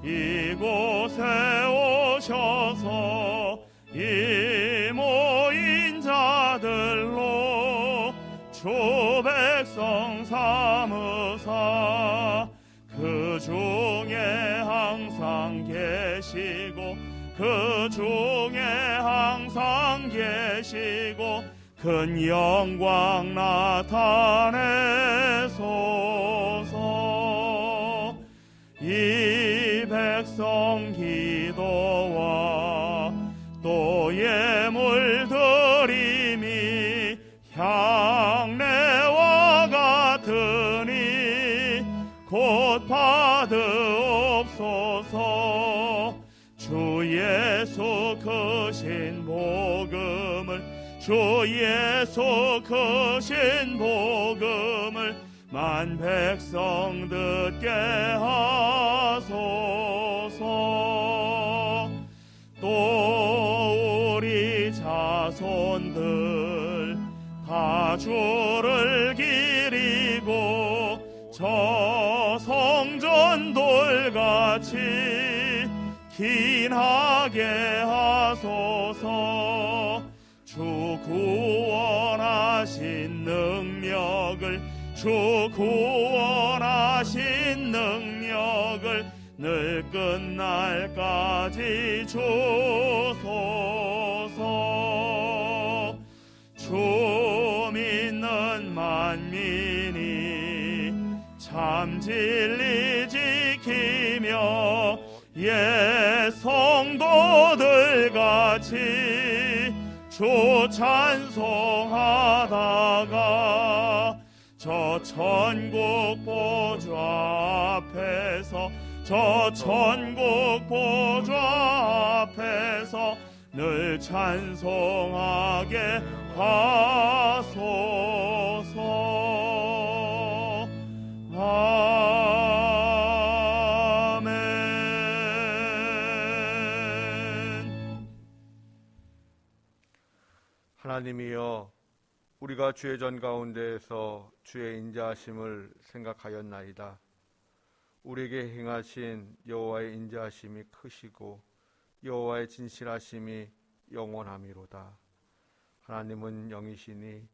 이곳에 오셔서 이 모인 자들로 주 백성 삼으사 그 중에 항상 계시고 그 중에 항상 계시고 큰 영광 나타내소서. 이 백성 기도와 또 예물 드림이 향내와 같으니 곧 받으옵소서. 주 예수 크신 복음을 주 예수 크신 복음을 만 백성 듣게 하소서. 또 우리 자손들 다 주를 기리고 저 성전 돌같이 긴하게 하소서. 주 구원하신 능력을 주 구원하신 능력을 늘 끝날까지 주소서. 주 믿는 만민이 참 진리 지키며 옛 성도들 같이 주 찬송하다가 저 천국 보좌 앞에서 저 천국 보좌 앞에서 늘 찬송하게 하소서. 아멘. 하나님이여, 우리가 주의 전 가운데에서 주의 인자하심을 생각하였나이다. 우리에게 행하신 여호와의 인자하심이 크시고 여호와의 진실하심이 영원함이로다. 하나님은 영이시니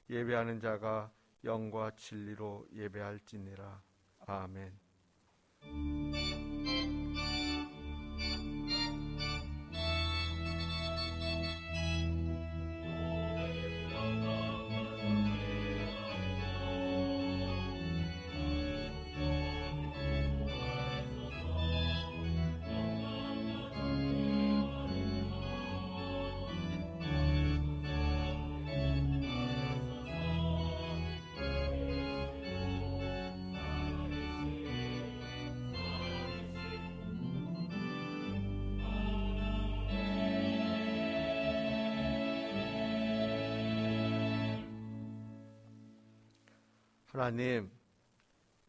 예배하는 자가 영과 진리로 예배할지니라. 아멘. 하나님,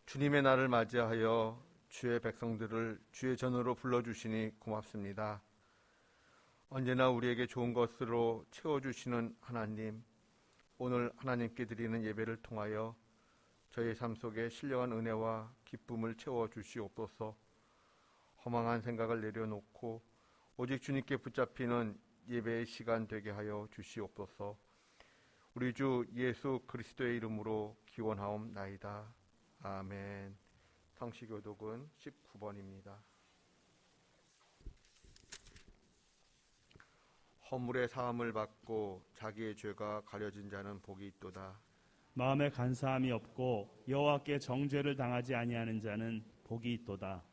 주님의 날을 맞이하여 주의 백성들을 주의 전으로 불러주시니 고맙습니다. 언제나 우리에게 좋은 것으로 채워주시는 하나님, 오늘 하나님께 드리는 예배를 통하여 저희 삶 속에 신령한 은혜와 기쁨을 채워주시옵소서. 허망한 생각을 내려놓고 오직 주님께 붙잡히는 예배의 시간 되게 하여 주시옵소서. 우리 주 예수 그리스도의 이름으로 기원하옵나이다. 아멘. 성시교독은 19번입니다. 허물의 사함을 받고 자기의 죄가 가려진 자는 복이 있도다. 마음에 간사함이 없고 여호와께 정죄를 당하지 아니하는 자는 복이 있도다.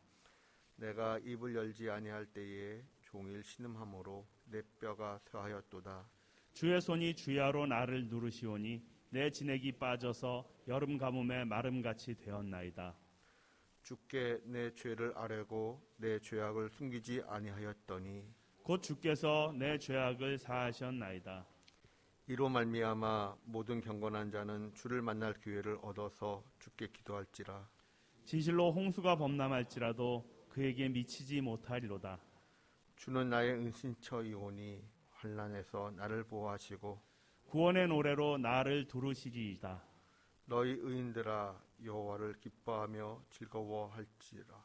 내가 입을 열지 아니할 때에 종일 신음함으로 내 뼈가 쇠하였도다. 주의 손이 주야로 나를 누르시오니 내 진액이 빠져서 여름 가뭄에 마름같이 되었나이다. 주께 내 죄를 아뢰고 내 죄악을 숨기지 아니하였더니 곧 주께서 내 죄악을 사하셨나이다. 이로 말미암아 모든 경건한 자는 주를 만날 기회를 얻어서 주께 기도할지라. 진실로 홍수가 범람할지라도 그에게 미치지 못하리로다. 주는 나의 은신처이오니 환난에서 나를 보호하시고 구원의 노래로 나를 두르시리이다. 너희 의인들아 여호와를 기뻐하며 즐거워할지라.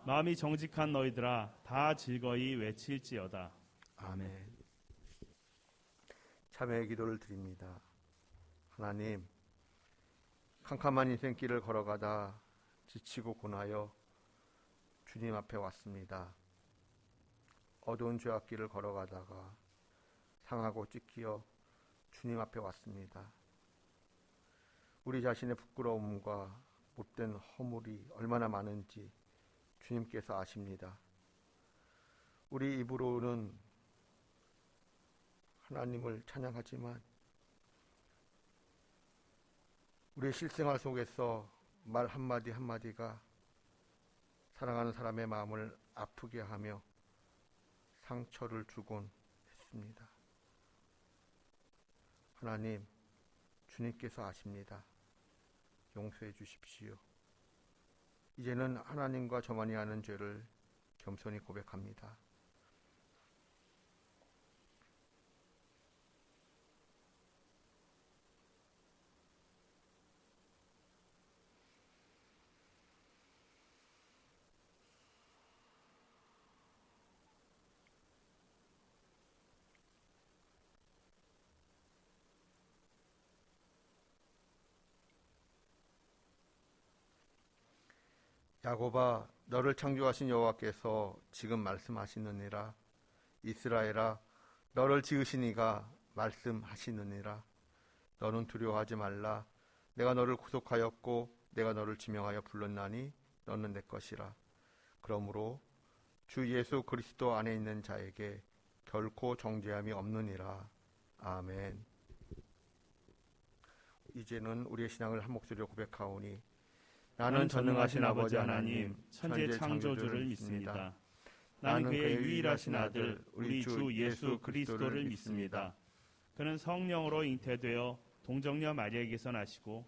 마음이 정직한 너희들아 다 즐거이 외칠지어다. 아멘. 참회의 기도를 드립니다. 하나님, 캄캄한 인생길을 걸어가다 지치고 고나여 주님 앞에 왔습니다. 어두운 죄악길을 걸어가다가 상하고 찢기어 주님 앞에 왔습니다. 우리 자신의 부끄러움과 못된 허물이 얼마나 많은지 주님께서 아십니다. 우리 입으로는 하나님을 찬양하지만 우리의 실생활 속에서 말 한마디 한마디가 사랑하는 사람의 마음을 아프게 하며 상처를 주곤 했습니다. 하나님, 주님께서 아십니다. 용서해 주십시오. 이제는 하나님과 저만이 아는 죄를 겸손히 고백합니다. 야곱아, 너를 창조하신 여호와께서 지금 말씀하시느니라. 이스라엘아, 너를 지으신 이가 말씀하시느니라. 너는 두려워하지 말라. 내가 너를 구속하였고 내가 너를 지명하여 불렀나니 너는 내 것이라. 그러므로 주 예수 그리스도 안에 있는 자에게 결코 정죄함이 없느니라. 아멘. 이제는 우리의 신앙을 한 목소리로 고백하오니 나는 전능하신 아버지 하나님 천재 창조주를 믿습니다. 나는 그의 유일하신 아들 우리 주 예수 그리스도를 믿습니다. 그는 성령으로 잉태되어 동정녀 마리아에게서 나시고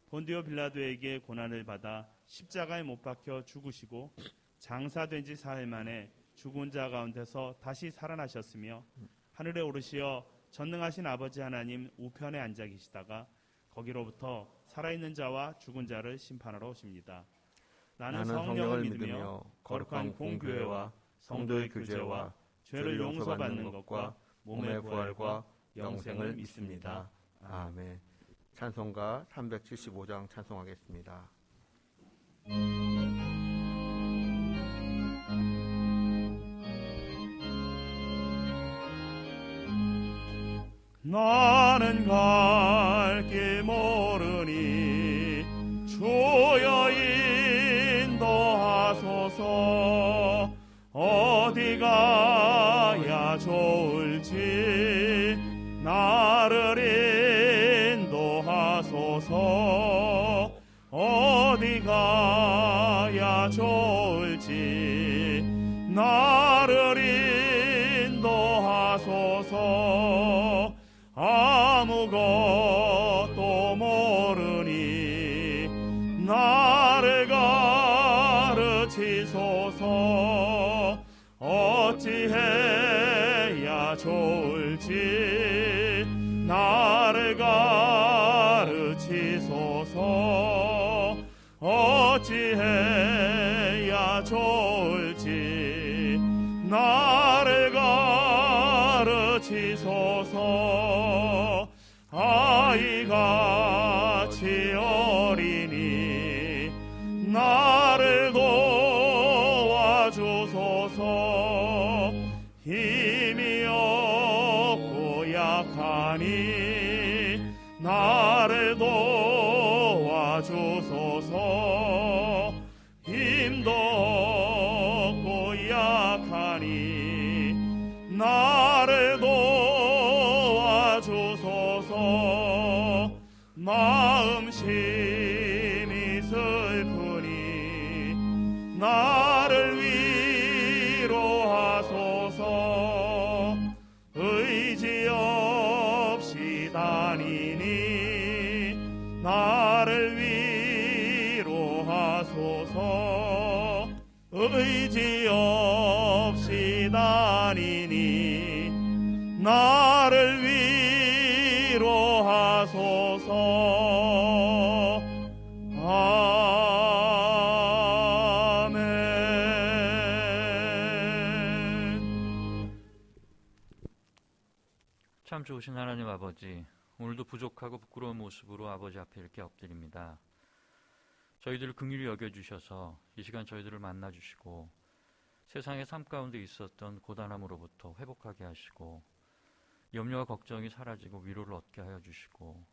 본디오 빌라도에게 고난을 받아 십자가에 못 박혀 죽으시고 장사된 지 사흘 만에 죽은 자 가운데서 다시 살아나셨으며 하늘에 오르시어 전능하신 아버지 하나님 우편에 앉아 계시다가 거기로부터 살아있는 자와 죽은 자를 심판하러 오십니다. 나는 성령을 믿으며 거룩한 공교회와 성도의 교제와 죄를 용서받는 것과 몸의 부활과 영생을 믿습니다. 아멘. 찬송가 375장 찬송하겠습니다. 나는 갈 길 모르니 주여 인도하소서. 어디 가야 좋을지 나를 인도하소서. 어디 가야 좋을지 나를 인도하소서. 아무것도 모르니 나를 가르치소서. 어찌해야 좋을지 나를 가르치소서. 어찌해야 좋을지 나를 가르치소서. 아이같이 어리니 나를 도와주소서. 힘이 없고 약하니 나를 도와주소서. 힘도 없고 약하니 나를 도와주소서. 마음 심히 슬프니 나를 위로하소서. 의지 없이 다니니 나를 위로하소서. 의지 없이 다니니 나를 위로하소서. 아멘. 참 좋으신 하나님 아버지, 오늘도 부족하고 부끄러운 모습으로 아버지 앞에 이렇게 엎드립니다. 저희들을 긍휼히 여겨주셔서 이 시간 저희들을 만나주시고 세상의 삶 가운데 있었던 고단함으로부터 회복하게 하시고 염려와 걱정이 사라지고 위로를 얻게 하여 주시고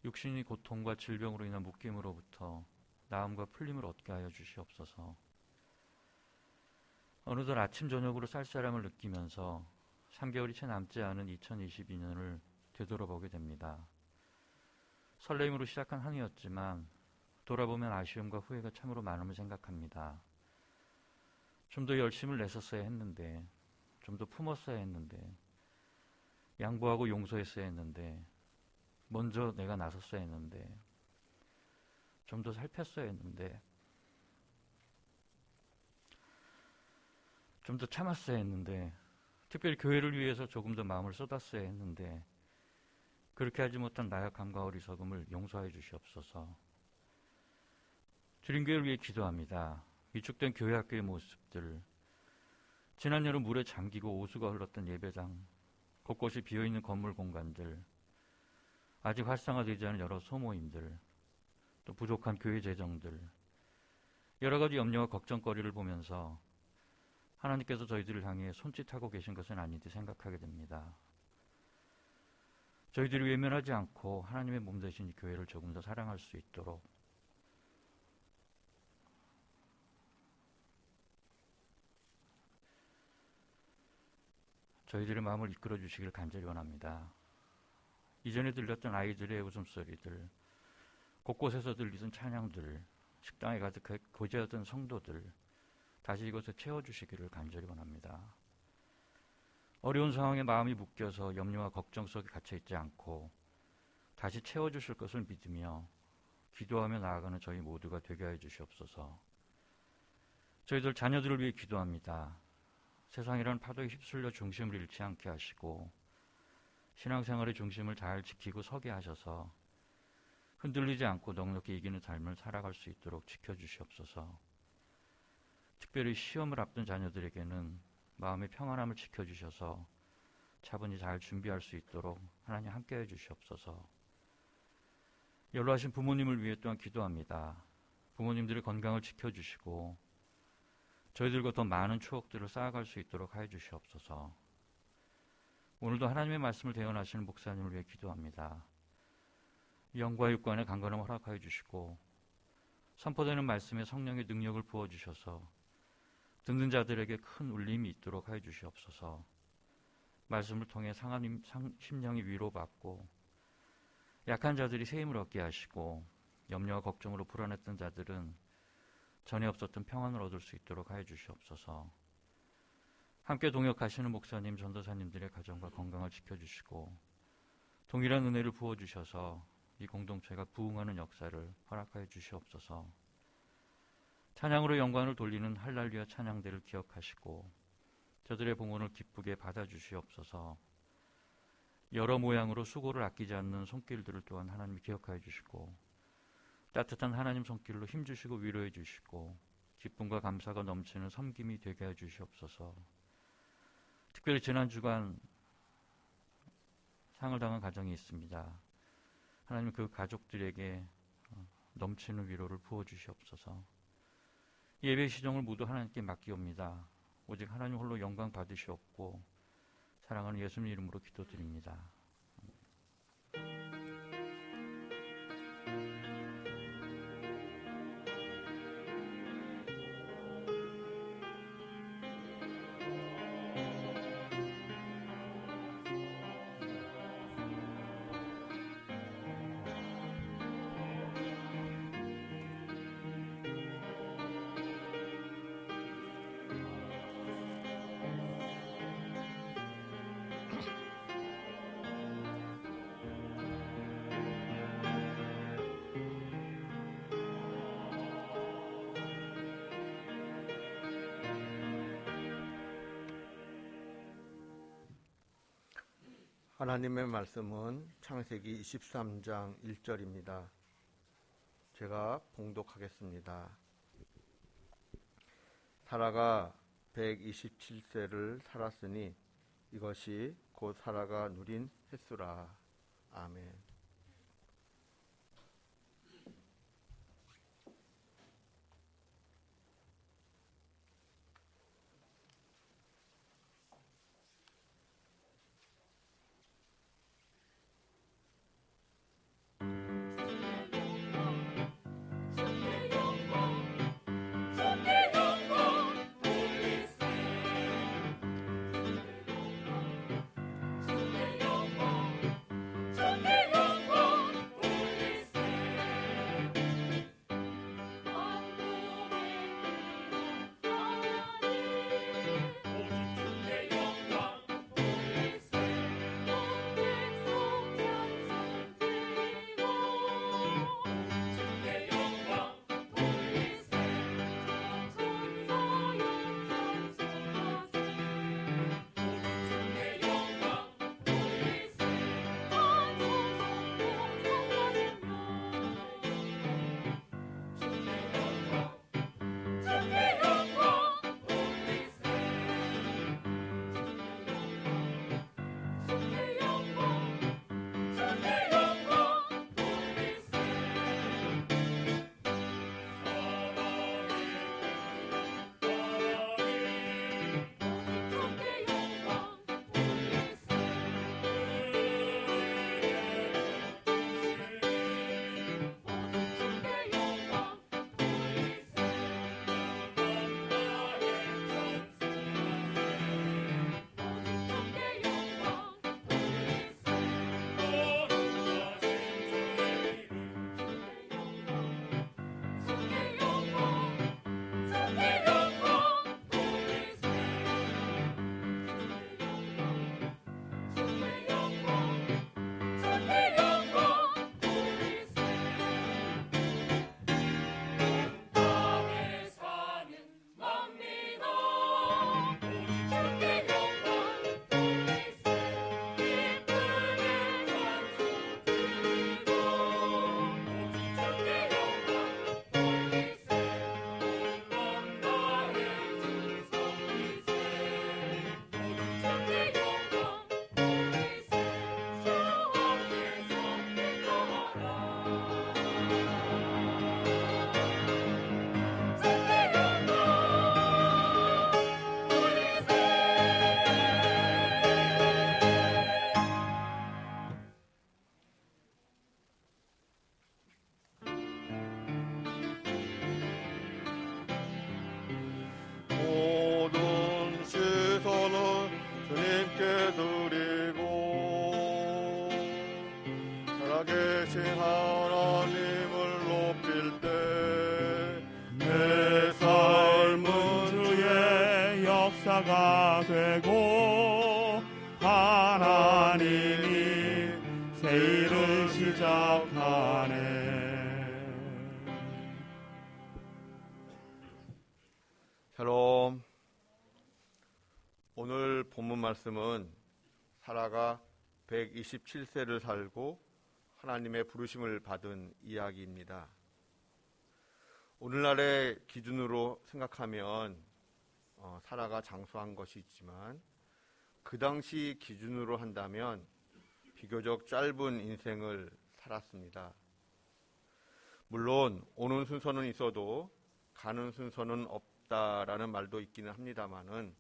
육신의 고통과 질병으로 인한 묶임으로부터 나음과 풀림을 얻게 하여 주시옵소서. 어느덧 아침 저녁으로 쌀쌀함을 느끼면서 3개월이 채 남지 않은 2022년을 되돌아보게 됩니다. 설레임으로 시작한 한 해였지만 돌아보면 아쉬움과 후회가 참으로 많음을 생각합니다. 좀 더 열심을 냈었어야 했는데, 좀 더 품었어야 했는데, 양보하고 용서했어야 했는데, 먼저 내가 나섰어야 했는데, 좀 더 살폈어야 했는데, 좀 더 참았어야 했는데, 특별히 교회를 위해서 조금 더 마음을 쏟았어야 했는데, 그렇게 하지 못한 나약함과 어리석음을 용서해 주시옵소서. 주림교회를 위해 기도합니다. 위축된 교회 학교의 모습들, 지난 여름 물에 잠기고 오수가 흘렀던 예배당, 곳곳이 비어있는 건물 공간들, 아직 활성화되지 않은 여러 소모임들, 또 부족한 교회 재정들, 여러 가지 염려와 걱정거리를 보면서 하나님께서 저희들을 향해 손짓하고 계신 것은 아닌지 생각하게 됩니다. 저희들이 외면하지 않고 하나님의 몸 되신 이 교회를 조금 더 사랑할 수 있도록 저희들의 마음을 이끌어 주시길 간절히 원합니다. 이전에 들렸던 아이들의 웃음소리들, 곳곳에서 들리던 찬양들, 식당에 가득 고재하던 성도들, 다시 이곳에 채워주시기를 간절히 원합니다. 어려운 상황에 마음이 묶여서 염려와 걱정 속에 갇혀있지 않고 다시 채워주실 것을 믿으며 기도하며 나아가는 저희 모두가 되게 하여 주시옵소서. 저희들 자녀들을 위해 기도합니다. 세상이라는 파도에 휩쓸려 중심을 잃지 않게 하시고 신앙생활의 중심을 잘 지키고 서게 하셔서 흔들리지 않고 넉넉히 이기는 삶을 살아갈 수 있도록 지켜주시옵소서. 특별히 시험을 앞둔 자녀들에게는 마음의 평안함을 지켜주셔서 차분히 잘 준비할 수 있도록 하나님 함께해 주시옵소서. 연로하신 부모님을 위해 또한 기도합니다. 부모님들의 건강을 지켜주시고 저희들과 더 많은 추억들을 쌓아갈 수 있도록 하여 주시옵소서. 오늘도 하나님의 말씀을 대언하시는 목사님을 위해 기도합니다. 영과 육관의 강건함을 허락하여 주시고 선포되는 말씀에 성령의 능력을 부어주셔서 듣는 자들에게 큰 울림이 있도록 하여 주시옵소서. 말씀을 통해 상한 심령이 위로받고 약한 자들이 새 힘을 얻게 하시고 염려와 걱정으로 불안했던 자들은 전에 없었던 평안을 얻을 수 있도록 하여 주시옵소서. 함께 동역하시는 목사님, 전도사님들의 가정과 건강을 지켜주시고 동일한 은혜를 부어주셔서 이 공동체가 부흥하는 역사를 허락하여 주시옵소서. 찬양으로 영광을 돌리는 할렐루야 찬양대를 기억하시고 저들의 봉헌을 기쁘게 받아주시옵소서. 여러 모양으로 수고를 아끼지 않는 손길들을 또한 하나님이 기억하여 주시고 따뜻한 하나님 손길로 힘주시고 위로해 주시고 기쁨과 감사가 넘치는 섬김이 되게 해 주시옵소서. 특별히 지난 주간 상을 당한 가정이 있습니다. 하나님 그 가족들에게 넘치는 위로를 부어주시옵소서. 예배 시정을 모두 하나님께 맡기옵니다. 오직 하나님 홀로 영광 받으시옵고 사랑하는 예수님 이름으로 기도드립니다. 하나님의 말씀은 창세기 23장 1절입니다. 제가 봉독하겠습니다. 사라가 127세를 살았으니 이것이 곧 사라가 누린 횟수라. 아멘. 모든 시선은 주님께 드리고 살아계신 하나님을 높일 때 내 삶은 주의 역사가 되고 하나님이 새 일을 시작하네. 샬롬. 오늘 본문 말씀은 사라가 127세를 살고 하나님의 부르심을 받은 이야기입니다. 오늘날의 기준으로 생각하면 사라가 장수한 것이 있지만 그 당시 기준으로 한다면 비교적 짧은 인생을 살았습니다. 물론 오는 순서는 있어도 가는 순서는 없다라는 말도 있기는 합니다만은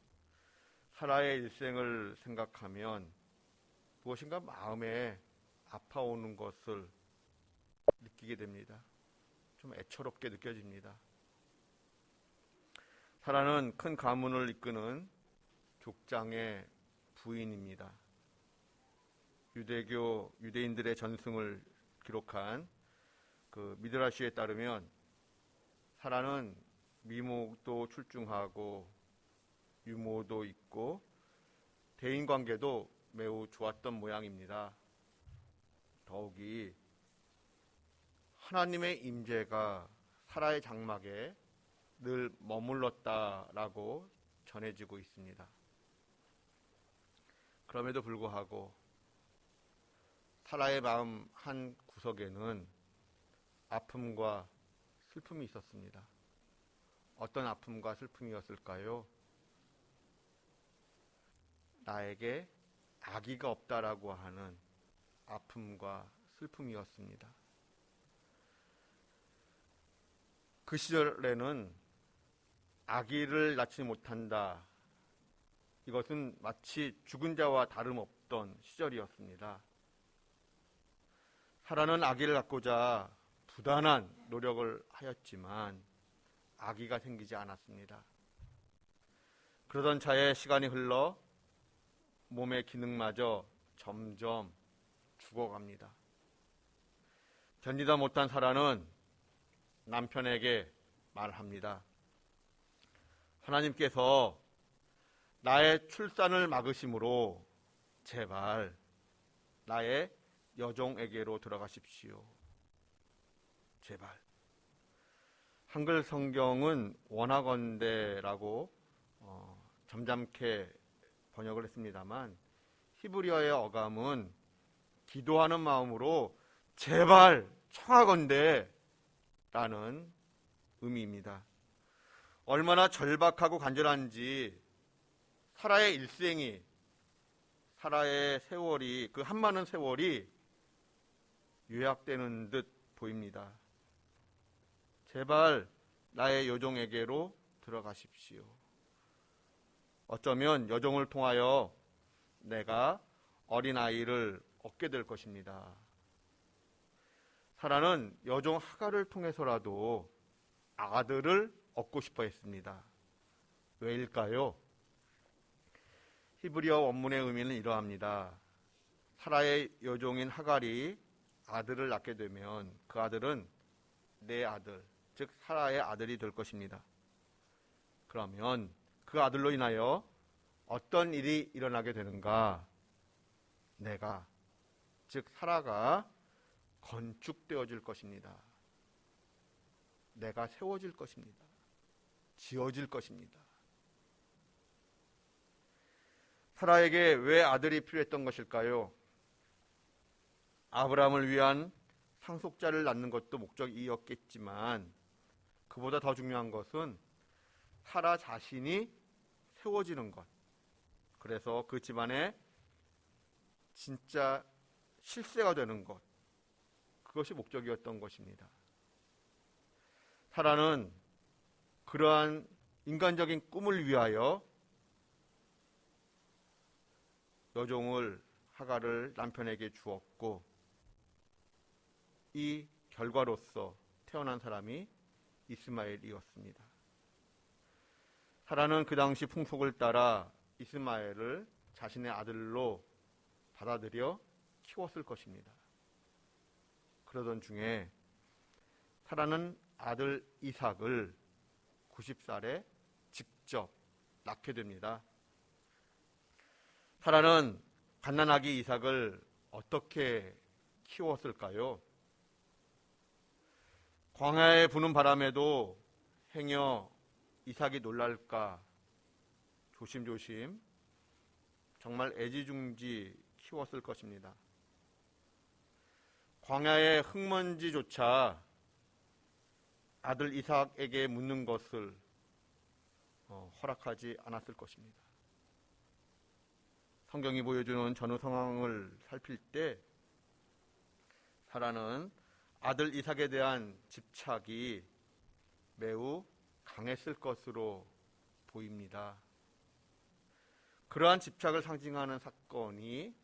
사라의 일생을 생각하면 무엇인가 마음에 아파오는 것을 느끼게 됩니다. 좀 애처롭게 느껴집니다. 사라는 큰 가문을 이끄는 족장의 부인입니다. 유대인들의 전승을 기록한 그 미드라시에 따르면 사라는 미모도 출중하고 유모도 있고 대인관계도 매우 좋았던 모양입니다. 더욱이 하나님의 임재가 사라의 장막에 늘 머물렀다라고 전해지고 있습니다. 그럼에도 불구하고 사라의 마음 한 구석에는 아픔과 슬픔이 있었습니다. 어떤 아픔과 슬픔이었을까요? 나에게 아기가 없다라고 하는 아픔과 슬픔이었습니다. 그 시절에는 아기를 낳지 못한다. 이것은 마치 죽은 자와 다름없던 시절이었습니다. 사라는 아기를 갖고자 부단한 노력을 하였지만 아기가 생기지 않았습니다. 그러던 차에 시간이 흘러 몸의 기능마저 점점 죽어갑니다. 견디다 못한 사라는 남편에게 말합니다. 하나님께서 나의 출산을 막으심으로 제발 나의 여종에게로 들어가십시오. 제발. 한글 성경은 원하건대라고 점잖게 번역을 했습니다만 히브리어의 어감은 기도하는 마음으로 제발 청하건대 라는 의미입니다. 얼마나 절박하고 간절한지 사라의 일생이, 사라의 세월이, 그 한많은 세월이 요약되는 듯 보입니다. 제발 나의 여종에게로 들어가십시오. 어쩌면 여종을 통하여 내가 어린아이를 얻게 될 것입니다. 사라는 여종 하갈을 통해서라도 아들을 얻고 싶어 했습니다. 왜일까요? 히브리어 원문의 의미는 이러합니다. 사라의 여종인 하갈이 아들을 낳게 되면 그 아들은 내 아들, 즉 사라의 아들이 될 것입니다. 그러면 그 아들로 인하여 어떤 일이 일어나게 되는가? 내가, 즉 사라가 건축되어질 것입니다. 내가 세워질 것입니다. 지어질 것입니다. 사라에게 왜 아들이 필요했던 것일까요? 아브라함을 위한 상속자를 낳는 것도 목적이었겠지만 그보다 더 중요한 것은 사라 자신이 세워지는 것. 그래서 그 집안에 진짜 실세가 되는 것. 그것이 목적이었던 것입니다. 사라는 그러한 인간적인 꿈을 위하여 여종을 하갈을 남편에게 주었고 이 결과로서 태어난 사람이 이스마엘이었습니다. 사라는 그 당시 풍속을 따라 이스마엘을 자신의 아들로 받아들여 키웠을 것입니다. 그러던 중에 사라는 아들 이삭을 90살에 직접 낳게 됩니다. 사라는 갓난아기 이삭을 어떻게 키웠을까요? 광야에 부는 바람에도 행여 이삭이 놀랄까 조심조심 정말 애지중지 키웠을 것입니다. 광야의 흙먼지조차 아들 이삭에게 묻는 것을 허락하지 않았을 것입니다. 성경이 보여주는 전후 상황을 살필 때 사라는 아들 이삭에 대한 집착이 매우 강했을 것으로 보입니다. 그러한 집착을 상징하는 사건이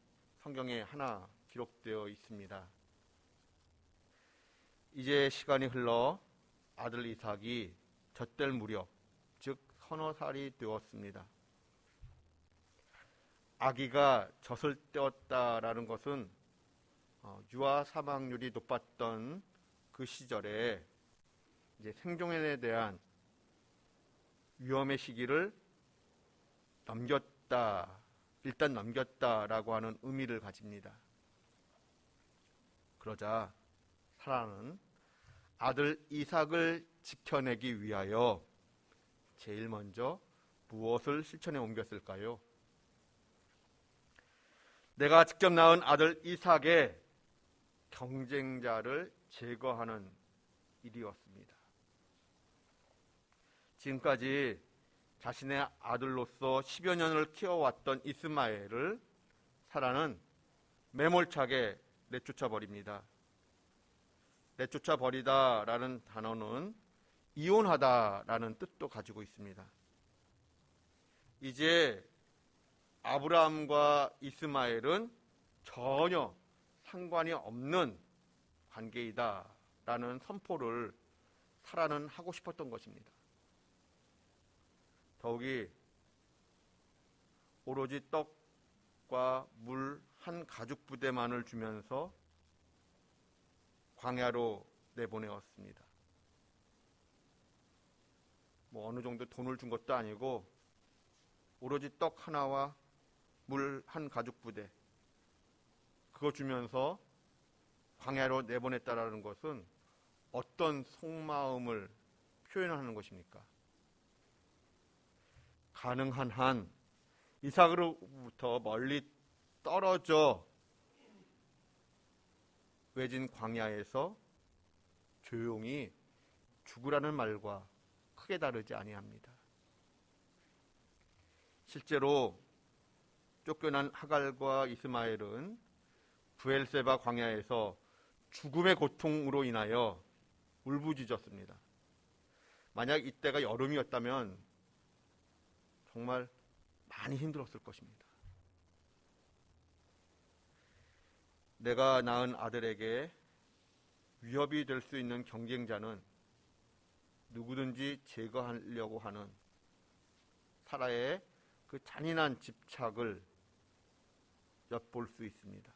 성경에 하나 기록되어 있습니다. 이제 시간이 흘러 아들 이삭이 젖될 무렵, 즉 서너 살이 되었습니다. 아기가 젖을 떼었다라는 것은 유아 사망률이 높았던 그 시절에 이제 생존에 대한 위험의 시기를 일단 넘겼다라고 하는 의미를 가집니다. 그러자 사라는 아들 이삭을 지켜내기 위하여 제일 먼저 무엇을 실천에 옮겼을까요? 내가 직접 낳은 아들 이삭의 경쟁자를 제거하는 일이었습니다. 지금까지 자신의 아들로서 10여 년을 키워왔던 이스마엘을 사라는 매몰차게 내쫓아 버립니다. 내쫓아 버리다라는 단어는 이혼하다라는 뜻도 가지고 있습니다. 이제 아브라함과 이스마엘은 전혀 상관이 없는 관계이다라는 선포를 사라는 하고 싶었던 것입니다. 더욱이 오로지 떡과 물 한 가죽 부대만을 주면서 광야로 내보내었습니다. 어느 정도 돈을 준 것도 아니고 오로지 떡 하나와 물 한 가죽 부대 그거 주면서 광야로 내보냈다라는 것은 어떤 속마음을 표현하는 것입니까? 가능한 한 이삭으로부터 멀리 떨어져 외진 광야에서 조용히 죽으라는 말과 크게 다르지 아니합니다. 실제로 쫓겨난 하갈과 이스마엘은 브엘세바 광야에서 죽음의 고통으로 인하여 울부짖었습니다. 만약 이때가 여름이었다면 정말 많이 힘들었을 것입니다. 내가 낳은 아들에게 위협이 될 수 있는 경쟁자는 누구든지 제거하려고 하는 사라의 그 잔인한 집착을 엿볼 수 있습니다.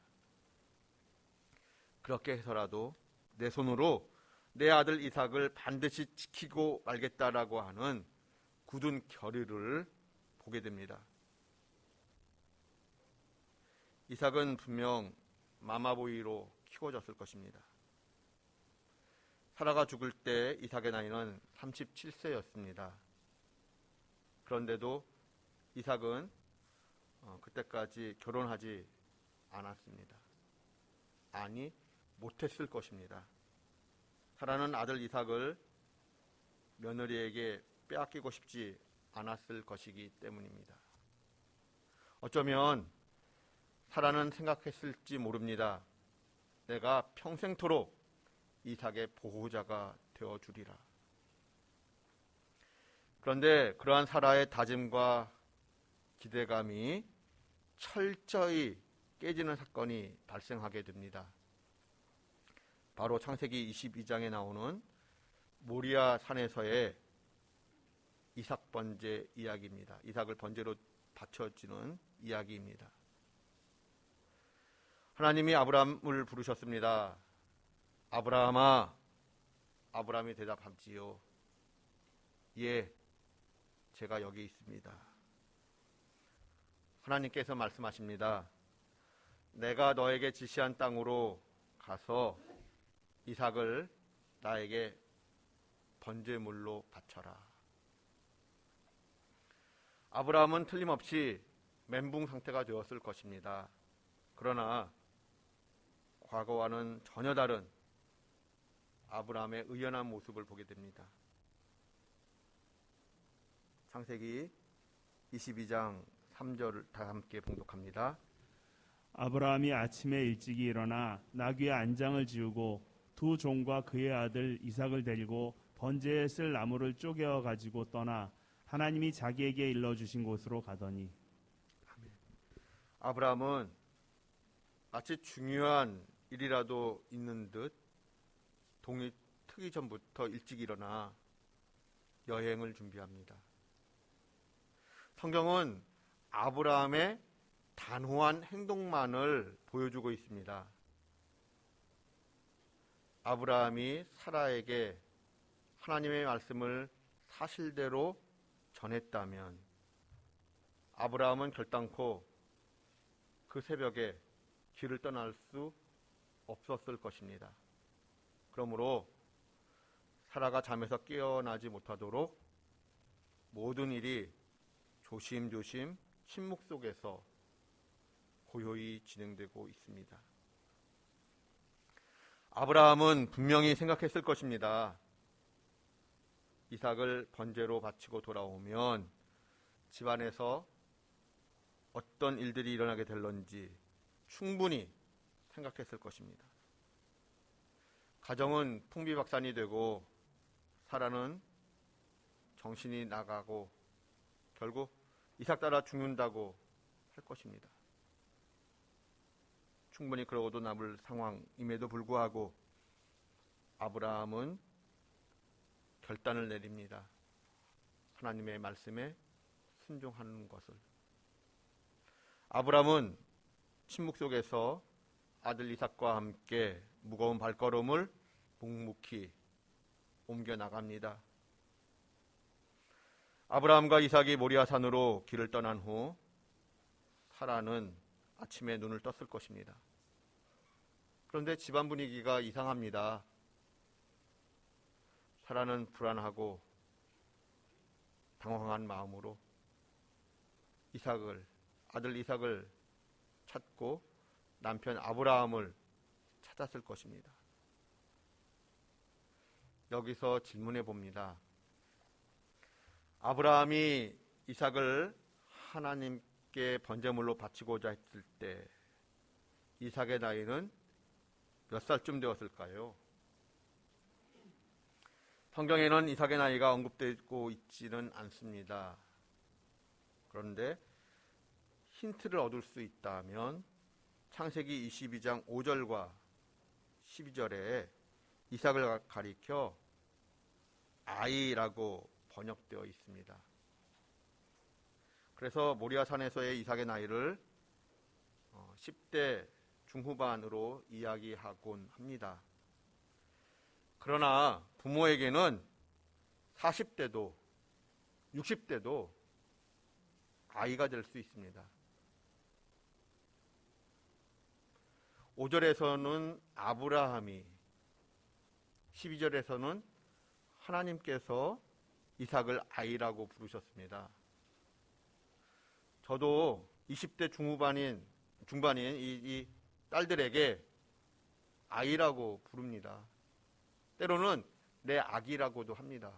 그렇게 해서라도 내 손으로 내 아들 이삭을 반드시 지키고 말겠다라고 하는 굳은 결의를 보게 됩니다. 이삭은 분명 마마보이로 키워졌을 것입니다. 사라가 죽을 때 이삭의 나이는 37세였습니다. 그런데도 이삭은 그때까지 결혼하지 않았습니다. 아니, 못했을 것입니다. 사라는 아들 이삭을 며느리에게 빼앗기고 싶지 않았을 것이기 때문입니다. 어쩌면 사라는 생각했을지 모릅니다. 내가 평생토록 이삭의 보호자가 되어주리라. 그런데 그러한 사라의 다짐과 기대감이 철저히 깨지는 사건이 발생하게 됩니다. 바로 창세기 22장에 나오는 모리아 산에서의 이삭 번제 이야기입니다. 이삭을 번제로 바쳐지는 이야기입니다. 하나님이 아브라함을 부르셨습니다. 아브라함아. 아브라함이 대답하지요. 예, 제가 여기 있습니다. 하나님께서 말씀하십니다. 내가 너에게 지시한 땅으로 가서 이삭을 나에게 번제물로 바쳐라. 아브라함은 틀림없이 멘붕 상태가 되었을 것입니다. 그러나 과거와는 전혀 다른 아브라함의 의연한 모습을 보게 됩니다. 창세기 22장 3절을 다 함께 봉독합니다. 아브라함이 아침에 일찍이 일어나 나귀의 안장을 지우고 두 종과 그의 아들 이삭을 데리고 번제에 쓸 나무를 쪼개어 가지고 떠나 하나님이 자기에게 일러주신 곳으로 가더니. 아브라함은 마치 중요한 일이라도 있는 듯 동이 트기 전부터 일찍 일어나 여행을 준비합니다. 성경은 아브라함의 단호한 행동만을 보여주고 있습니다. 아브라함이 사라에게 하나님의 말씀을 사실대로 전했다면 아브라함은 결단코 그 새벽에 길을 떠날 수 없었을 것입니다. 그러므로 사라가 잠에서 깨어나지 못하도록 모든 일이 조심조심 침묵 속에서 고요히 진행되고 있습니다. 아브라함은 분명히 생각했을 것입니다. 이삭을 번제로 바치고 돌아오면 집안에서 어떤 일들이 일어나게 될런지 충분히 생각했을 것입니다. 가정은 풍비박산이 되고 사라는 정신이 나가고 결국 이삭 따라 죽는다고 할 것입니다. 충분히 그러고도 남을 상황임에도 불구하고 아브라함은 결단을 내립니다. 하나님의 말씀에 순종하는 것을. 아브라함은 침묵 속에서 아들 이삭과 함께 무거운 발걸음을 묵묵히 옮겨 나갑니다. 아브라함과 이삭이 모리아산으로 길을 떠난 후 사라는 아침에 눈을 떴을 것입니다. 그런데 집안 분위기가 이상합니다. 사라는 불안하고 당황한 마음으로 아들 이삭을 찾고 남편 아브라함을 찾았을 것입니다. 여기서 질문해 봅니다. 아브라함이 이삭을 하나님께 번제물로 바치고자 했을 때 이삭의 나이는 몇 살쯤 되었을까요? 성경에는 이삭의 나이가 언급되고 있지는 않습니다. 그런데 힌트를 얻을 수 있다면 창세기 22장 5절과 12절에 이삭을 가리켜 아이라고 번역되어 있습니다. 그래서 모리아산에서의 이삭의 나이를 10대 중후반으로 이야기하곤 합니다. 그러나 부모에게는 40대도 60대도 아이가 될 수 있습니다. 5절에서는 아브라함이, 12절에서는 하나님께서 이삭을 아이라고 부르셨습니다. 저도 20대 중반인 이 딸들에게 아이라고 부릅니다. 때로는 내 아기라고도 합니다.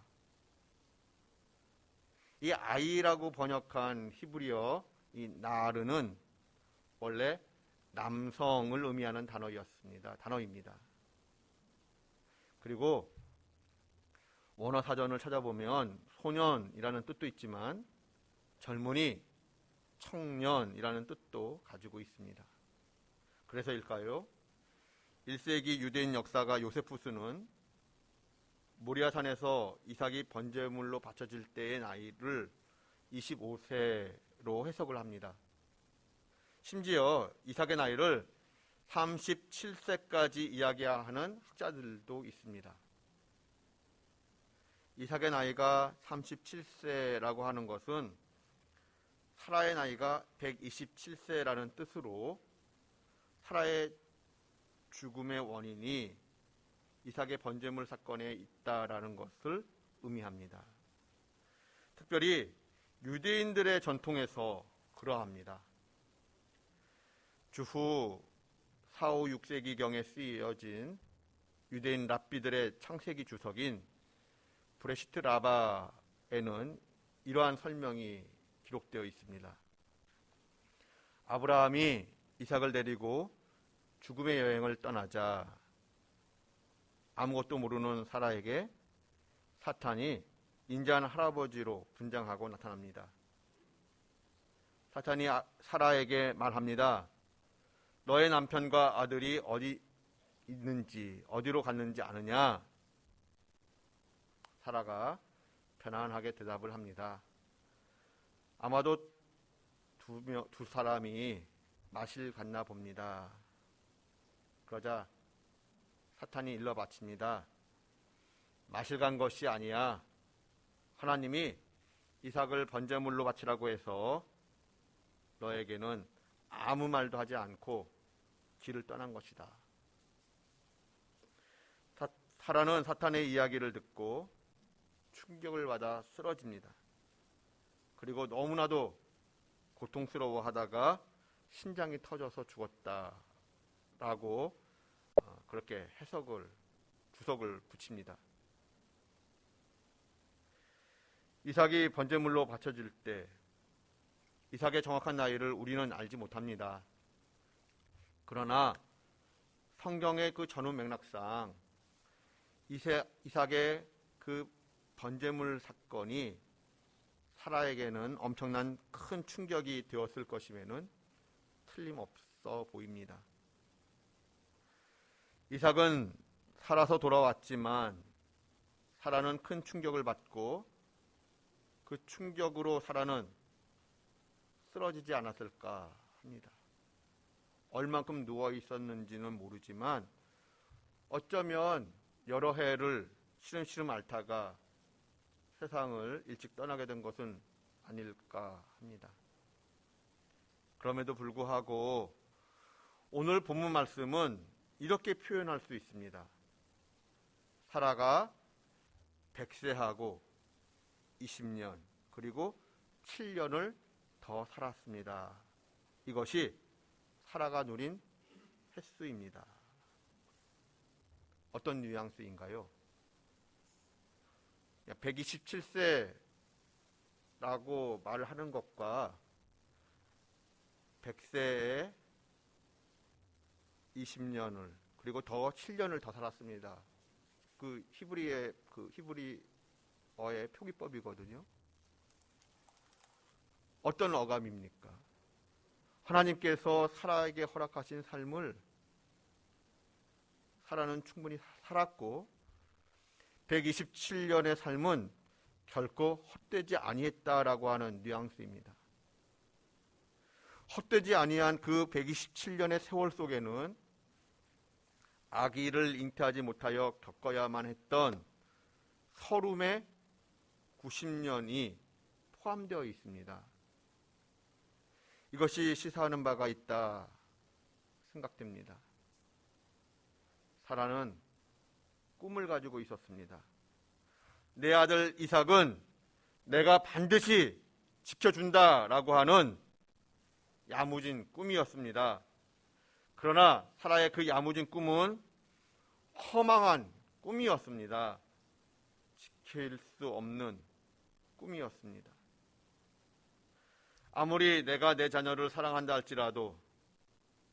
이 아이라고 번역한 히브리어 이 나르는 원래 남성을 의미하는 단어입니다. 그리고 원어 사전을 찾아보면 소년이라는 뜻도 있지만 젊은이, 청년이라는 뜻도 가지고 있습니다. 그래서일까요? 1세기 유대인 역사가 요세푸스는 모리아산에서 이삭이 번제물로 바쳐질 때의 나이를 25세로 해석을 합니다. 심지어 이삭의 나이를 37세까지 이야기하는 학자들도 있습니다. 이삭의 나이가 37세라고 하는 것은 사라의 나이가 127세라는 뜻으로 사라의 죽음의 원인이 이삭의 번제물 사건에 있다라는 것을 의미합니다. 특별히 유대인들의 전통에서 그러합니다. 주후 4, 5, 6세기경에 쓰여진 유대인 랍비들의 창세기 주석인 브레시트 라바에는 이러한 설명이 기록되어 있습니다. 아브라함이 이삭을 데리고 죽음의 여행을 떠나자 아무것도 모르는 사라에게 사탄이 인자한 할아버지로 분장하고 나타납니다. 사탄이 사라에게 말합니다. 너의 남편과 아들이 어디 있는지, 어디로 갔는지 아느냐? 사라가 편안하게 대답을 합니다. 아마도 두 사람이 마실 갔나 봅니다. 그러자 사탄이 일러 바칩니다. 마실 간 것이 아니야. 하나님이 이삭을 번제물로 바치라고 해서 너에게는 아무 말도 하지 않고 길을 떠난 것이다. 사라는 사탄의 이야기를 듣고 충격을 받아 쓰러집니다. 그리고 너무나도 고통스러워하다가 심장이 터져서 죽었다라고 그렇게 주석을 붙입니다. 이삭이 번제물로 바쳐질 때 이삭의 정확한 나이를 우리는 알지 못합니다. 그러나 성경의 그 전후 맥락상 이삭의 그 번제물 사건이 사라에게는 엄청난 큰 충격이 되었을 것임에는 틀림없어 보입니다. 이삭은 살아서 돌아왔지만 사라는 큰 충격을 받고 그 충격으로 사라는 쓰러지지 않았을까 합니다. 얼만큼 누워 있었는지는 모르지만 어쩌면 여러 해를 시름시름 앓다가 세상을 일찍 떠나게 된 것은 아닐까 합니다. 그럼에도 불구하고 오늘 본문 말씀은 이렇게 표현할 수 있습니다. 사라가 100세하고 20년 그리고 7년을 더 살았습니다. 이것이 사라가 누린 횟수입니다. 어떤 뉘앙스인가요? 127세라고 말을 하는 것과 100세에 20년을 그리고 더 7년을 더 살았습니다. 그 히브리어의 표기법이거든요. 어떤 어감입니까? 하나님께서 사라에게 허락하신 삶을 사라는 충분히 살았고 127년의 삶은 결코 헛되지 아니했다라고 하는 뉘앙스입니다. 헛되지 아니한 그 127년의 세월 속에는 아기를 잉태하지 못하여 겪어야만 했던 서름의 90년이 포함되어 있습니다. 이것이 시사하는 바가 있다 생각됩니다. 사라는 꿈을 가지고 있었습니다. 내 아들 이삭은 내가 반드시 지켜준다라고 하는 야무진 꿈이었습니다. 그러나 사라의 그 야무진 꿈은 허망한 꿈이었습니다. 지킬 수 없는 꿈이었습니다. 아무리 내가 내 자녀를 사랑한다 할지라도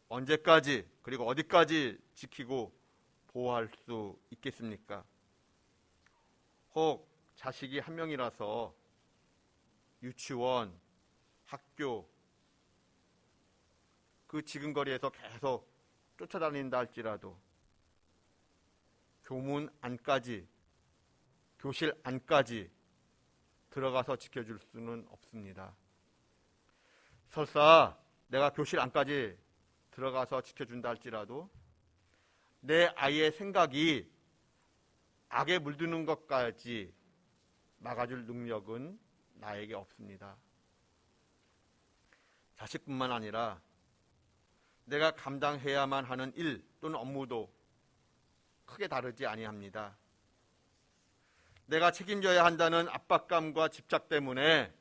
언제까지 그리고 어디까지 지키고 보호할 수 있겠습니까? 혹 자식이 한 명이라서 유치원, 학교 그 지근거리에서 계속 쫓아다닌다 할지라도 교문 안까지, 교실 안까지 들어가서 지켜줄 수는 없습니다. 설사 내가 교실 안까지 들어가서 지켜준다 할지라도 내 아이의 생각이 악에 물드는 것까지 막아줄 능력은 나에게 없습니다. 자식뿐만 아니라 내가 감당해야만 하는 일 또는 업무도 크게 다르지 아니합니다. 내가 책임져야 한다는 압박감과 집착 때문에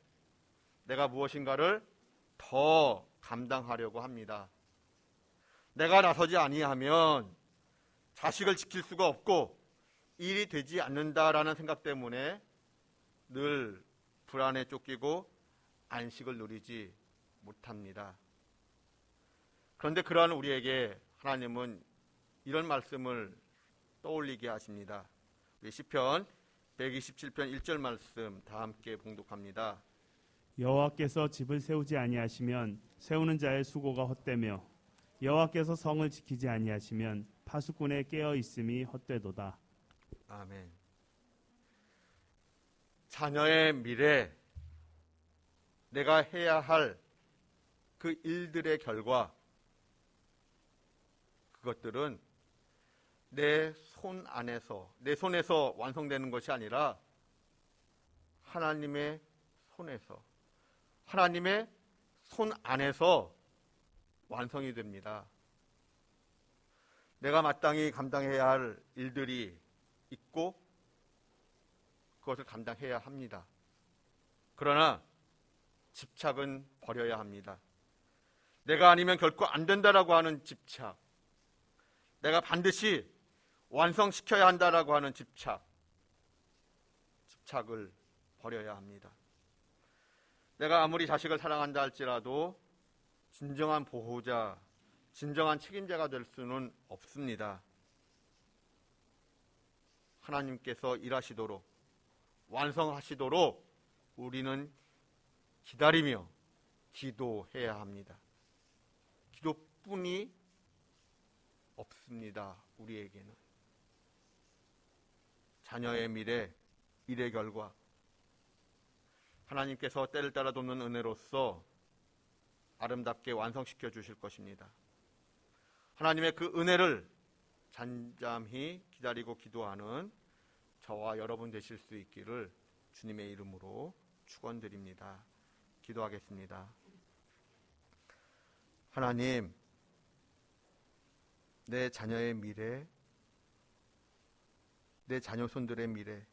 내가 무엇인가를 더 감당하려고 합니다. 내가 나서지 아니하면 자식을 지킬 수가 없고 일이 되지 않는다라는 생각 때문에 늘 불안에 쫓기고 안식을 누리지 못합니다. 그런데 그러한 우리에게 하나님은 이런 말씀을 떠올리게 하십니다. 우리 시편 127편 1절 말씀 다 함께 봉독합니다. 여호와께서 집을 세우지 아니하시면 세우는 자의 수고가 헛되며 여호와께서 성을 지키지 아니하시면 파수꾼의 깨어 있음이 헛되도다. 아멘. 자녀의 미래, 내가 해야 할 그 일들의 결과, 그것들은 내 손 안에서, 내 손에서 완성되는 것이 아니라 하나님의 손에서, 하나님의 손 안에서 완성이 됩니다. 내가 마땅히 감당해야 할 일들이 있고 그것을 감당해야 합니다. 그러나 집착은 버려야 합니다. 내가 아니면 결코 안 된다라고 하는 집착, 내가 반드시 완성시켜야 한다라고 하는 집착을 버려야 합니다. 내가 아무리 자식을 사랑한다 할지라도 진정한 보호자, 진정한 책임자가 될 수는 없습니다. 하나님께서 일하시도록, 완성하시도록 우리는 기다리며 기도해야 합니다. 기도뿐이 없습니다. 우리에게는 자녀의 미래, 일의 결과, 하나님께서 때를 따라 돕는 은혜로서 아름답게 완성시켜 주실 것입니다. 하나님의 그 은혜를 잠잠히 기다리고 기도하는 저와 여러분 되실 수 있기를 주님의 이름으로 축원드립니다. 기도하겠습니다. 하나님, 내 자녀의 미래, 내 자녀손들의 미래,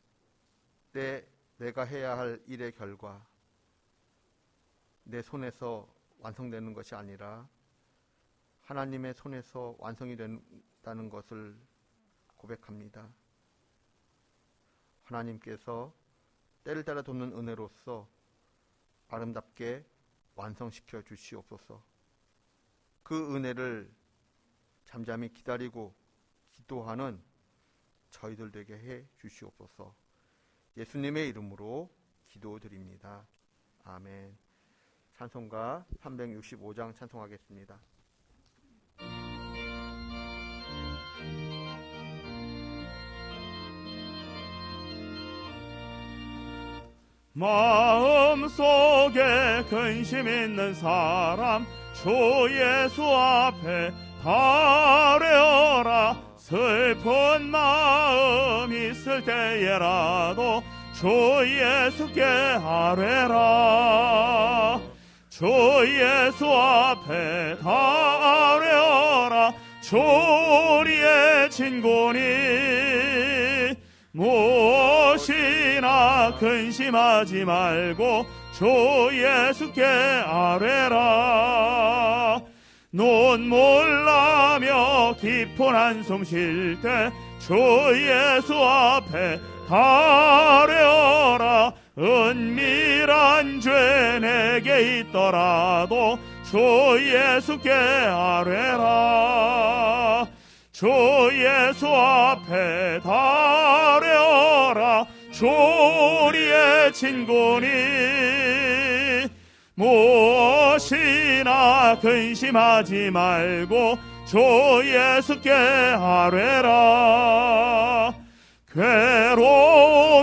내가 해야 할 일의 결과, 내 손에서 완성되는 것이 아니라 하나님의 손에서 완성이 된다는 것을 고백합니다. 하나님께서 때를 따라 돕는 은혜로서 아름답게 완성시켜 주시옵소서. 그 은혜를 잠잠히 기다리고 기도하는 저희들 되게 해 주시옵소서. 예수님의 이름으로 기도드립니다. 아멘. 찬송가 365장 찬송하겠습니다. 마음속에 근심 있는 사람 주 예수 앞에 아뢰어라. 슬픈 마음 있을 때에라도 주 예수께 아뢰라. 주 예수 앞에 아뢰어라. 주 우리의 진군이 무엇이나 근심하지 말고 주 예수께 아뢰라. 눈물 나며 깊은 한숨 쉴 때 주 예수 앞에 아뢰어라. 은밀한 죄 내게 있더라도 주 예수께 아뢰라. 주 예수 앞에 아뢰어라. 주 우리의 친구니 무엇이나 근심하지 말고 주 예수께 아뢰라. 괴로움과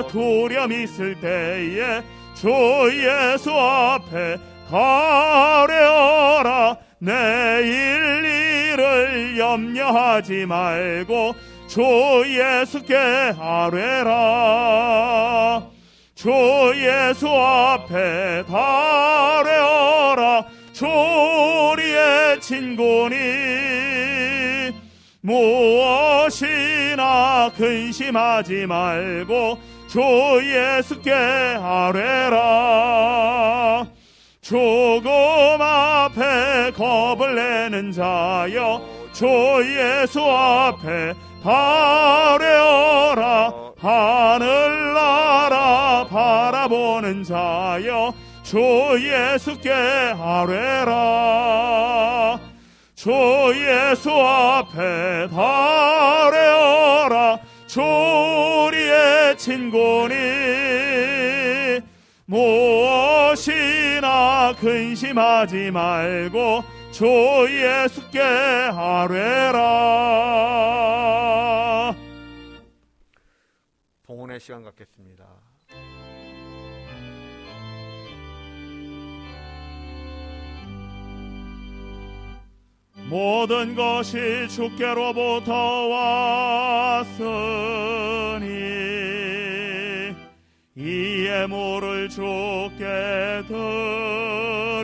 두려움 있을 때에 주 예수 앞에 아뢰어라. 내일 일을 염려하지 말고 주 예수께 아뢰라. 주 예수 앞에 아뢰어라. 주 우리의 친구니 무엇이나 근심하지 말고 주 예수께 아뢰라. 죽음 앞에 겁을 내는 자여 주 예수 앞에 아뢰어라. 하늘나라 바라보는 자여 주 예수께 아뢰라. 주 예수 앞에 아뢰어라. 주 우리의 친구니 무엇이나 근심하지 말고 주 예수께 아뢰라. 봉헌의 시간 갖겠습니다. 모든 것이 주께로부터 왔으니 이 예물을 주께 드리나이다.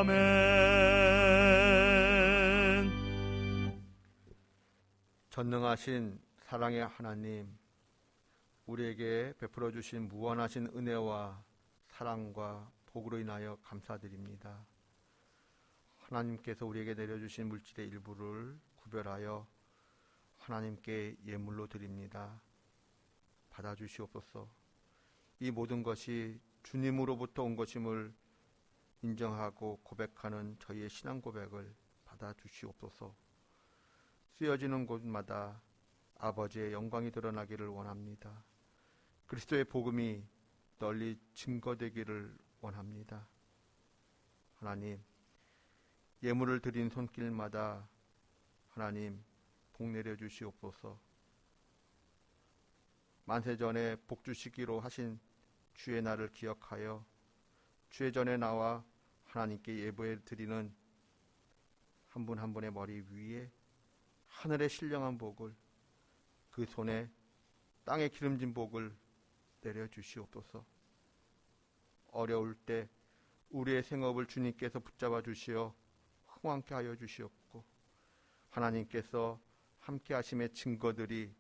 아멘. 전능하신 사랑의 하나님, 우리에게 베풀어 주신 무한하신 은혜와 사랑과 복으로 인하여 감사드립니다. 하나님께서 우리에게 내려주신 물질의 일부를 구별하여 하나님께 예물로 드립니다. 받아주시옵소서. 이 모든 것이 주님으로부터 온 것임을 인정하고 고백하는 저희의 신앙 고백을 받아주시옵소서. 쓰여지는 곳마다 아버지의 영광이 드러나기를 원합니다. 그리스도의 복음이 널리 증거되기를 원합니다. 하나님, 예물을 드린 손길마다 하나님 복 내려 주시옵소서. 만세전에 복 주시기로 하신 주의 날을 기억하여 주의 전에 나와 하나님께 예배 드리는 한 분 한 분의 머리 위에 하늘의 신령한 복을, 그 손에 땅에 기름진 복을 내려주시옵소서. 어려울 때 우리의 생업을 주님께서 붙잡아 주시어 흥왕케 하여 주시옵고, 하나님께서 함께 하심의 증거들이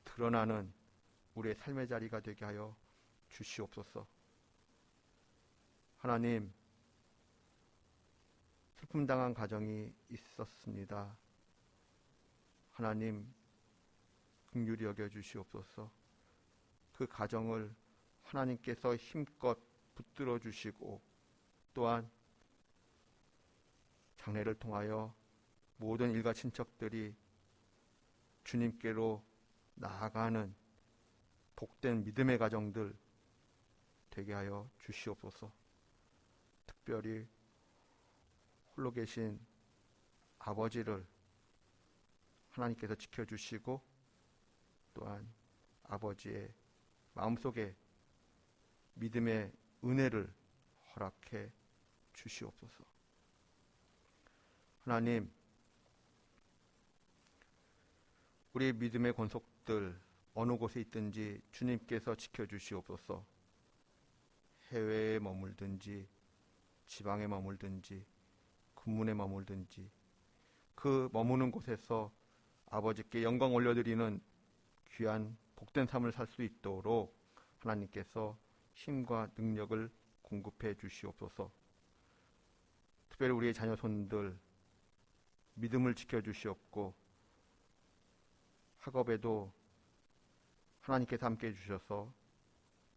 드러나는 우리의 삶의 자리가 되게 하여 주시옵소서. 하나님, 슬픔 당한 가정이 있었습니다. 하나님, 긍휼히 여겨 주시옵소서. 그 가정을 하나님께서 힘껏 붙들어 주시고, 또한 장례를 통하여 모든 일가 친척들이 주님께로 나아가는 복된 믿음의 가정들 되게 하여 주시옵소서. 특별히 홀로 계신 아버지를 하나님께서 지켜주시고, 또한 아버지의 마음속에 믿음의 은혜를 허락해 주시옵소서. 하나님, 우리 믿음의 권속들 어느 곳에 있든지 주님께서 지켜주시옵소서. 해외에 머물든지 지방에 머물든지 군문에 머물든지 그 머무는 곳에서 아버지께 영광 올려드리는 귀한 복된 삶을 살 수 있도록 하나님께서 힘과 능력을 공급해 주시옵소서. 특별히 우리의 자녀 손들 믿음을 지켜주시옵고, 학업에도 하나님께서 함께 해주셔서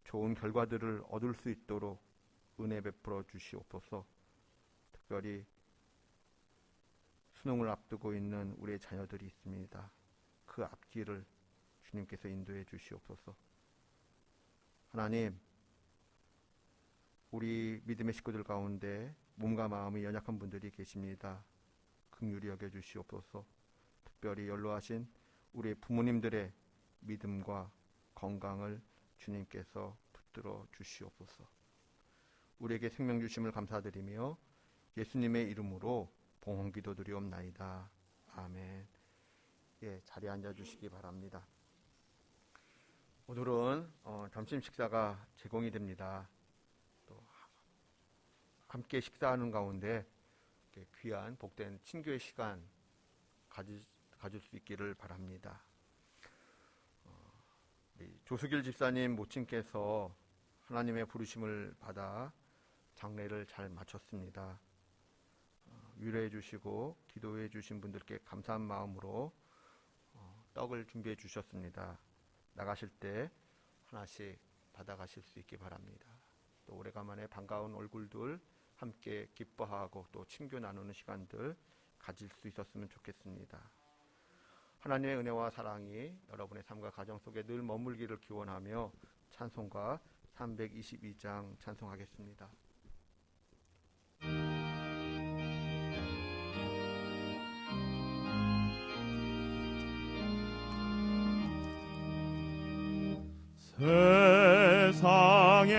좋은 결과들을 얻을 수 있도록 은혜 베풀어 주시옵소서. 특별히 수능을 앞두고 있는 우리의 자녀들이 있습니다. 그 앞길을 주님께서 인도해 주시옵소서. 하나님, 우리 믿음의 식구들 가운데 몸과 마음이 연약한 분들이 계십니다. 긍휼히 여겨 주시옵소서. 특별히 연로하신 우리 부모님들의 믿음과 건강을 주님께서 붙들어 주시옵소서. 우리에게 생명 주심을 감사드리며 예수님의 이름으로 봉헌 기도드리옵나이다. 아멘. 예, 자리에 앉아 주시기 바랍니다. 오늘은 점심 식사가 제공이 됩니다. 또 함께 식사하는 가운데 귀한 복된 친교의 시간 가질 수 있기를 바랍니다. 조수길 집사님 모친께서 하나님의 부르심을 받아 장례를 잘 마쳤습니다. 위로해 주시고 기도해 주신 분들께 감사한 마음으로 떡을 준비해 주셨습니다. 나가실 때 하나씩 받아가실 수 있기 바랍니다. 또 오래간만에 반가운 얼굴들 함께 기뻐하고 또 친교 나누는 시간들 가질 수 있었으면 좋겠습니다. 하나님의 은혜와 사랑이 여러분의 삶과 가정 속에 늘 머물기를 기원하며 찬송가 322장 찬송하겠습니다. 세상에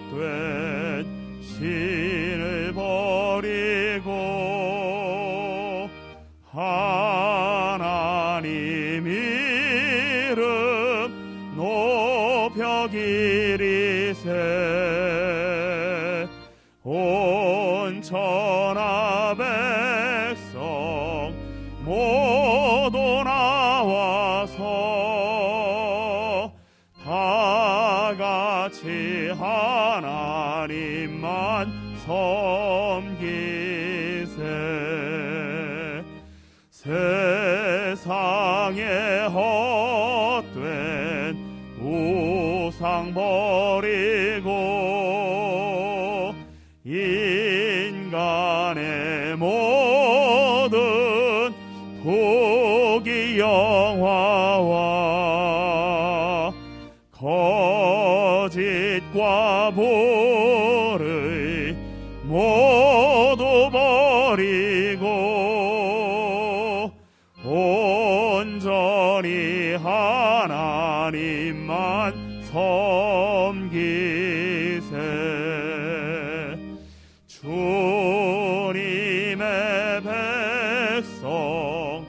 헛된 신을 버리고 하나님 이름 높여 기리세. 온 천하 백성 모두 나와서 다 같이 하나님만 섬기세. 세상에 헛된 우상 버리고 인간의 모든 부귀 영화와 거짓과 불의 모두 버리고 온전히 하나님만 섬기세. 주님의 백성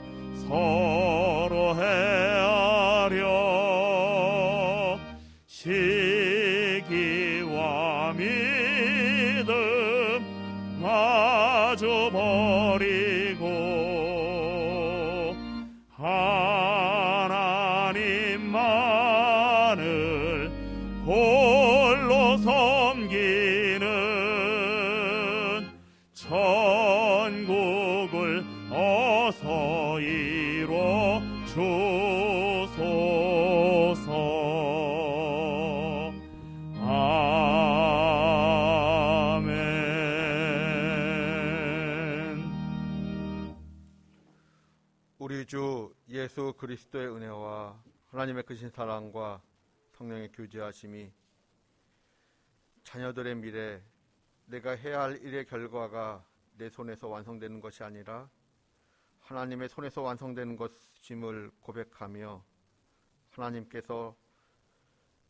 서로 헤아려 시기와 믿음 마주 버리고 하나님만을 홀로 섬기는 천국을 어서 이뤄 주소서. 아멘. 우리 주 예수 그리스도의 은혜와 하나님의 크신 사랑과 성령의 교제하심이 자녀들의 미래, 내가 해야 할 일의 결과가 내 손에서 완성되는 것이 아니라 하나님의 손에서 완성되는 것임을 고백하며 하나님께서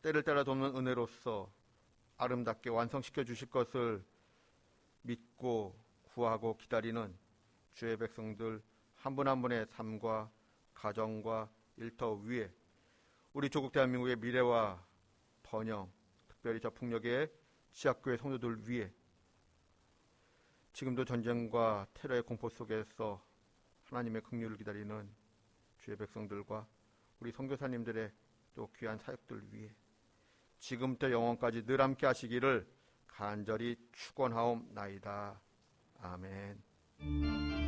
때를 따라 돕는 은혜로서 아름답게 완성시켜 주실 것을 믿고 구하고 기다리는 주의 백성들 한 분 한 분의 삶과 가정과 일터 위에 우리 조국 대한민국의 미래와 번영, 특별히 저 풍력의 지하교회 성도들 위에 지금도 전쟁과 테러의 공포 속에서 하나님의 긍휼을 기다리는 주의 백성들과 우리 선교사님들의 또 귀한 사역들 위에 지금부터 영원까지 늘 함께 하시기를 간절히 축원하옵나이다. 아멘.